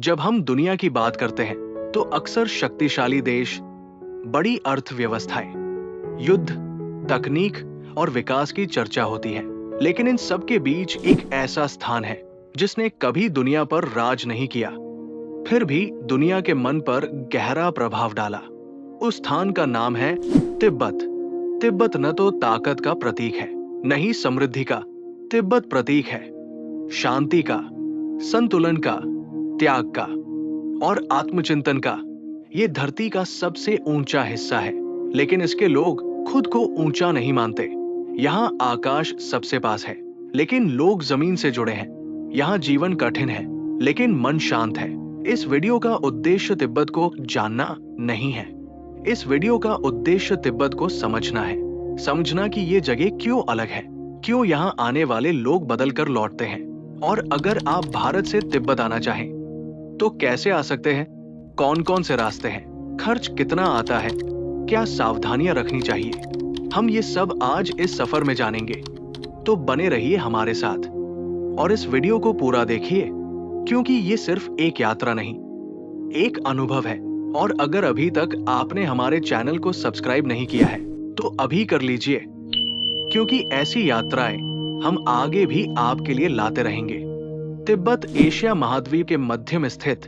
जब हम दुनिया की बात करते हैं तो अक्सर शक्तिशाली देश, बड़ी अर्थव्यवस्थाएं, युद्ध, तकनीक और विकास की चर्चा होती है। लेकिन इन सब के बीच एक ऐसा स्थान है जिसने कभी दुनिया पर राज नहीं किया, फिर भी दुनिया के मन पर गहरा प्रभाव डाला। उस स्थान का नाम है तिब्बत। तिब्बत न तो ताकत का प्रतीक है, न ही समृद्धि का। तिब्बत प्रतीक है शांति का, संतुलन का, त्याग का और आत्मचिंतन का। ये धरती का सबसे ऊंचा हिस्सा है, लेकिन इसके लोग खुद को ऊंचा नहीं मानते। यहाँ आकाश सबसे पास है, लेकिन लोग जमीन से जुड़े हैं। यहाँ जीवन कठिन है, लेकिन मन शांत है। इस वीडियो का उद्देश्य तिब्बत को जानना नहीं है। इस वीडियो का उद्देश्य तिब्बत को समझना है। समझना कि ये जगह क्यों अलग है, क्यों यहाँ आने वाले लोग बदल कर लौटते हैं, और अगर आप भारत से तिब्बत आना चाहें तो कैसे आ सकते हैं, कौन कौन से रास्ते हैं, खर्च कितना आता है, क्या सावधानियां रखनी चाहिए। हम ये सब आज इस सफर में जानेंगे। तो बने रहिए हमारे साथ और इस वीडियो को पूरा देखिए, क्योंकि ये सिर्फ एक यात्रा नहीं, एक अनुभव है। और अगर अभी तक आपने हमारे चैनल को सब्सक्राइब नहीं किया है तो अभी कर लीजिए, क्योंकि ऐसी यात्राएं हम आगे भी आपके लिए लाते रहेंगे। तिब्बत एशिया महाद्वीप के मध्य में स्थित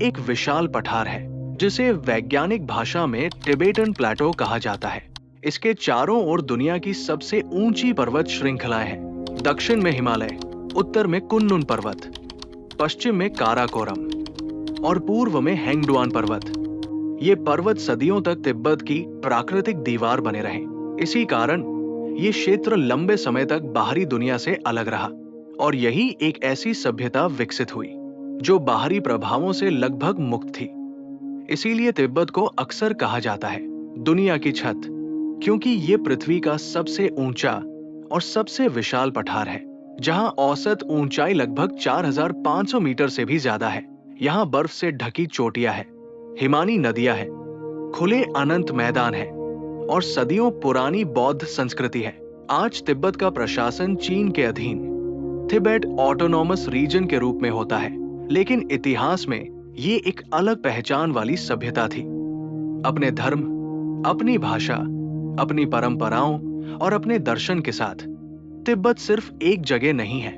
एक विशाल पठार है, जिसे वैज्ञानिक भाषा में टिबेटन प्लेटो कहा जाता है। इसके चारों ओर दुनिया की सबसे ऊंची पर्वत श्रृंखलाएं हैं। दक्षिण में हिमालय, उत्तर में कुनलुन पर्वत, पश्चिम में काराकोरम और पूर्व में हेंगडुआन पर्वत। ये पर्वत सदियों तक तिब्बत की प्राकृतिक दीवार बने रहे। इसी कारण ये क्षेत्र लंबे समय तक बाहरी दुनिया से अलग रहा, और यही एक ऐसी सभ्यता विकसित हुई जो बाहरी प्रभावों से लगभग मुक्त थी। इसीलिए तिब्बत को अक्सर कहा जाता है दुनिया की छत, क्योंकि ये पृथ्वी का सबसे ऊंचा और सबसे विशाल पठार है, जहां औसत ऊंचाई लगभग 4500 मीटर से भी ज्यादा है। यहाँ बर्फ से ढकी चोटियां हैं, हिमानी नदियां हैं, खुले अनंत मैदान है और सदियों पुरानी बौद्ध संस्कृति है। आज तिब्बत का प्रशासन चीन के अधीन तिब्बत ऑटोनॉमस रीजन के रूप में होता है, लेकिन इतिहास में ये एक अलग पहचान वाली सभ्यता थी। अपने धर्म, अपनी भाषा, अपनी परंपराओं और अपने दर्शन के साथ तिब्बत सिर्फ एक जगह नहीं है,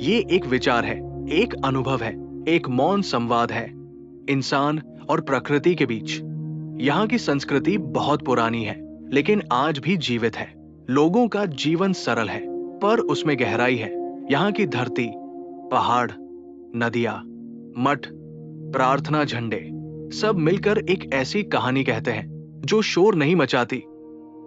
ये एक विचार है, एक अनुभव है, एक मौन संवाद है इंसान और प्रकृति के बीच। यहाँ की संस्कृति बहुत पुरानी है, लेकिन आज भी जीवित है। लोगों का जीवन सरल है, पर उसमें गहराई है। यहाँ की धरती, पहाड़, नदियाँ, मठ, प्रार्थना झंडे सब मिलकर एक ऐसी कहानी कहते हैं जो शोर नहीं मचाती,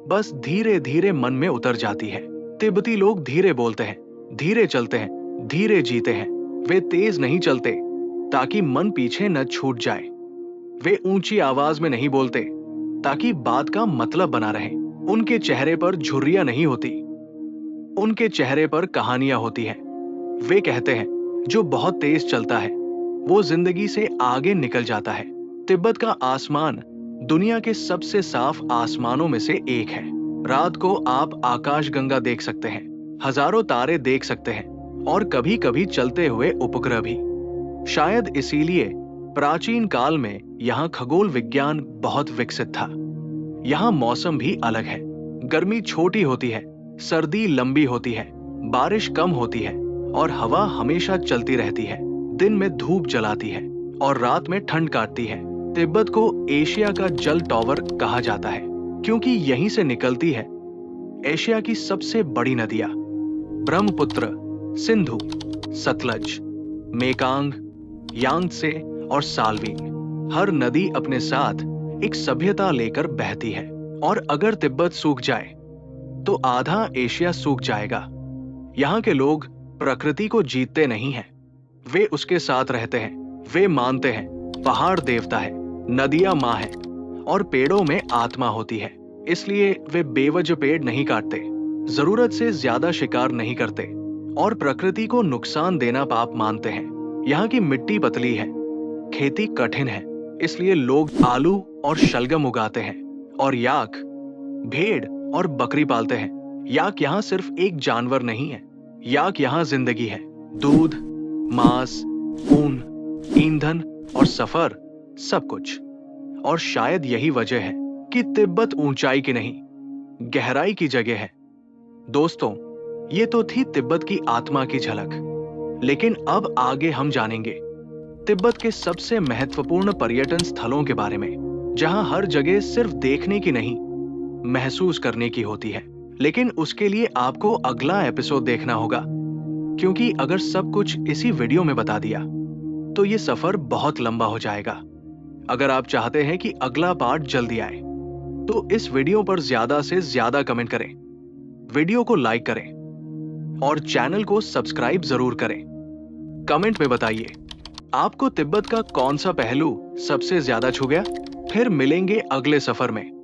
बस धीरे धीरे मन में उतर जाती है। तिब्बती लोग धीरे बोलते हैं, धीरे चलते हैं, धीरे जीते हैं। वे तेज नहीं चलते ताकि मन पीछे न छूट जाए। वे ऊंची आवाज में नहीं बोलते ताकि बात का मतलब बना रहे। उनके चेहरे पर झुर्रियां नहीं होती, उनके चेहरे पर कहानियां होती हैं। वे कहते हैं जो बहुत तेज चलता है वो जिंदगी से आगे निकल जाता है। तिब्बत का आसमान दुनिया के सबसे साफ आसमानों में से एक है। रात को आप आकाशगंगा देख सकते हैं, हजारों तारे देख सकते हैं और कभी कभी चलते हुए उपग्रह भी। शायद इसीलिए प्राचीन काल में यहाँ खगोल विज्ञान बहुत विकसित था। यहाँ मौसम भी अलग है। गर्मी छोटी होती है, सर्दी लंबी होती है, बारिश कम होती है और हवा हमेशा चलती रहती है। दिन में धूप जलाती है और रात में ठंड काटती है। तिब्बत को एशिया का जल टॉवर कहा जाता है, क्योंकि यहीं से निकलती है एशिया की सबसे बड़ी नदियां, ब्रह्मपुत्र, सिंधु, सतलज, मेकांग, यांगत्से और साल्वी। हर नदी अपने साथ एक सभ्यता लेकर बहती है, और अगर तिब्बत सूख जाए तो आधा एशिया सूख जाएगा। यहाँ के लोग प्रकृति को जीतते नहीं हैं, वे उसके साथ रहते हैं। वे मानते हैं पहाड़ देवता है, नदियां माँ है और पेड़ों में आत्मा होती है। इसलिए वे बेवजह पेड़ नहीं काटते, जरूरत से ज्यादा शिकार नहीं करते और प्रकृति को नुकसान देना पाप मानते हैं। यहाँ की मिट्टी पतली है, खेती कठिन है, इसलिए लोग आलू और शलगम उगाते हैं और याक, भेड़ और बकरी पालते हैं। याक यहाँ सिर्फ एक जानवर नहीं है, याक यहाँ जिंदगी है। दूध, मांस, ऊन, ईंधन और सफर सब कुछ। और शायद यही वजह है कि तिब्बत ऊंचाई की नहीं, गहराई की जगह है। दोस्तों, ये तो थी तिब्बत की आत्मा की झलक, लेकिन अब आगे हम जानेंगे तिब्बत के सबसे महत्वपूर्ण पर्यटन स्थलों के बारे में, जहां हर जगह सिर्फ देखने की नहीं, महसूस करने की होती है। लेकिन उसके लिए आपको अगला एपिसोड देखना होगा, क्योंकि अगर सब कुछ इसी वीडियो में बता दिया तो ये सफर बहुत लंबा हो जाएगा। अगर आप चाहते हैं कि अगला पार्ट जल्दी आए, तो इस वीडियो पर ज्यादा से ज्यादा कमेंट करें, वीडियो को लाइक करें और चैनल को सब्सक्राइब जरूर करें। कमेंट में बताइए आपको तिब्बत का कौन सा पहलू सबसे ज्यादा छू गया। फिर मिलेंगे अगले सफर में।